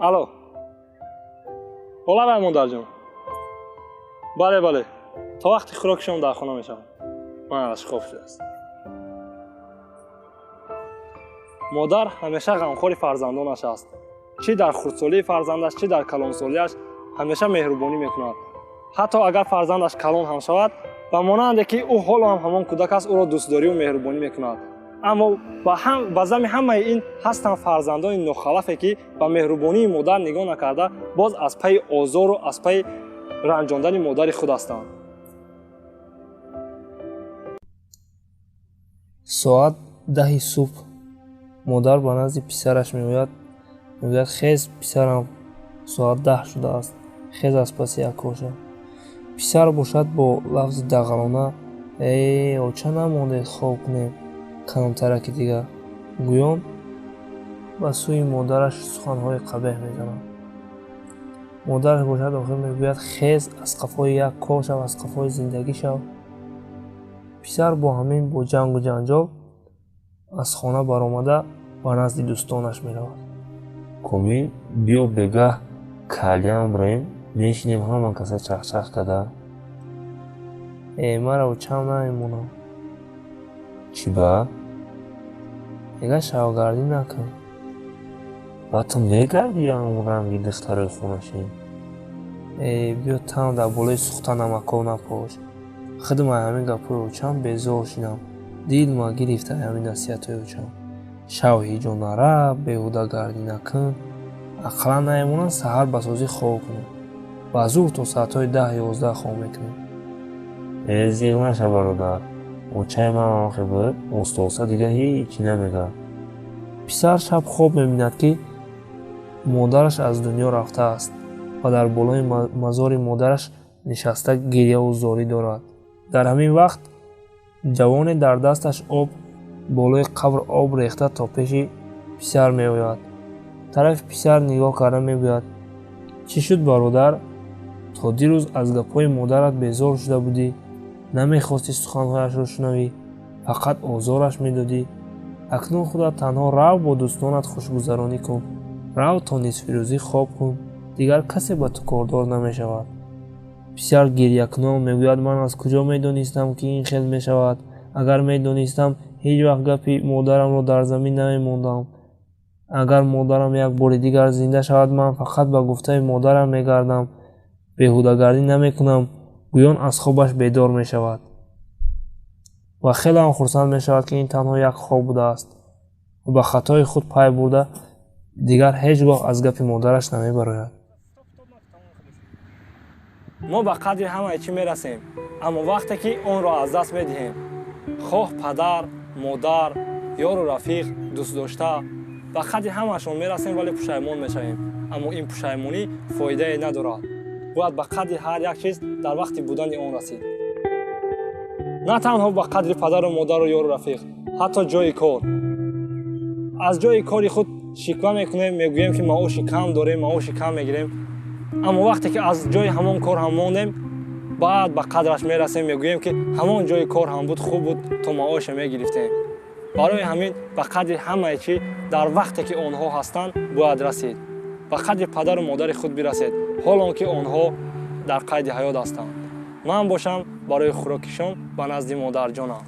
الو بالا مادر جان. بله بله تا وقتی خوراک شما در خانه میشم. من ازش خوف شده است. مادر همیشه غمخوری فرزندانش است. چی در خردسالی فرزندش چی در کلانسالیش همیشه مهربانی میکند. حتی اگر فرزندش کلان هم شود و مانند که او حال هم همان کودک است او را دوستداری و مهربانی میکند. اما با ضمن همه این هستند فرزندان نوخلفی که به مهربانی مادر نگاه نکرده باز از پی آزار و از پی رنجاندن مادر خود هستند. ساعت 10 صبح مادر به نزد پسرش میگوید خیز پسرم ساعت 10 شده است، خیز از پس یک کوشه. پسر باشد با لفظ دغلانه چه نمانده خواب کنیم کلانتره که دیگر گویان به سوی مادرش سخنهای قبیح میزند. مادرش باشد آخر میگوید خیز از قفای یک کار شو، از قفای زندگی شو. پسر با همین با جنگ و جنجال از خانه برآمده به نزد دوستانش میرود. کومی بیو بگه کلیان بریم میشینیم همان کسی چخچخ کده. مرا چم نمیمونم. چی با؟ دیگه شوگردی نکن. با تو میگردی یا اون رنگی دختر خونشی؟ بیا تام در بالای سوخته نمکو نپاش. خدمه همین گپو رو چم بیزار شدم. دیل ما گرفته همین نصیحت رو چم. شو هیچو نره بیهوده گردی نکن. اقلا نمیمونن سحر بسازی خواب کنیم. و زور تا ساعتهای 10-11 خواب میکنیم. زیغ نشه برادر. او چای من آخه بود استاسه دیگه هیچی نمیگه. پسر شب خواب میبیند که مادرش از دنیا رفته است و در بالای مزار مادرش نشسته گریه و زاری دارد. در همین وقت جوان در دستش آب بالای قبر آب ریخته تا پیش پسر میآید. طرف پسر نگاه کرده میگوید چی شد برادر؟ تا دیروز از گپای مادرت بیزار شده بودی، نمیخواستی سخنهایش را شنوی، فقط آزارش میدادی. اکنون خودت تنها رو با دوستانت خوشگذرانی کن، رو تا نصف روزی خواب کن، دیگر کسی به تو کاردار نمیشود. پسر گریه کنان میگوید من از کجا میدانستم که این خیل میشود؟ اگر میدانستم هیچ وقت گپی مادرم را در زمین نمیماندم. اگر مادرم یک بار دیگر زنده شود من فقط به گفته مادرم میگردم، بیهوده‌گردی نمیکنم. گویان از خوابش بیدار میشود و خیلی هم خرسند میشود که این تنها یک خواب بوده است و به خطای خود پای برده دیگر هیچگاه از گپ مادرش نمیبراید. ما به قدر همه چی میرسیم اما وقتی که اون را از دست میدهیم، خواه پدر، مادر، یار و رفیق، دوست داشته، به قدر همهشون میرسیم ولی پشیمان میشویم. اما این پشیمانی فایده ندارد. باید به قدر هر یک چیز در وقت بودن اون رسید. نه تنها به قدر پدر و مادر و یار و رفیق، حتی جای کار. از جای کاری خود شکوه میکنیم، میگوییم که معاش کم داریم، معاش کم میگیریم. اما وقتی که از جای همان کار هم موندیم، بعد به قدرش میرسیم، میگوییم که همان جای کار هم بود خوب بود تا معاش میگرفتیم. برای همین به قدر همه چی در وقتی که آنها هستند باید رسید. به قدر پدر و مادر خود برسید حالان که آنها در قید حیات هستند. من باشم برای خوراکشان به نزد مادر جانم.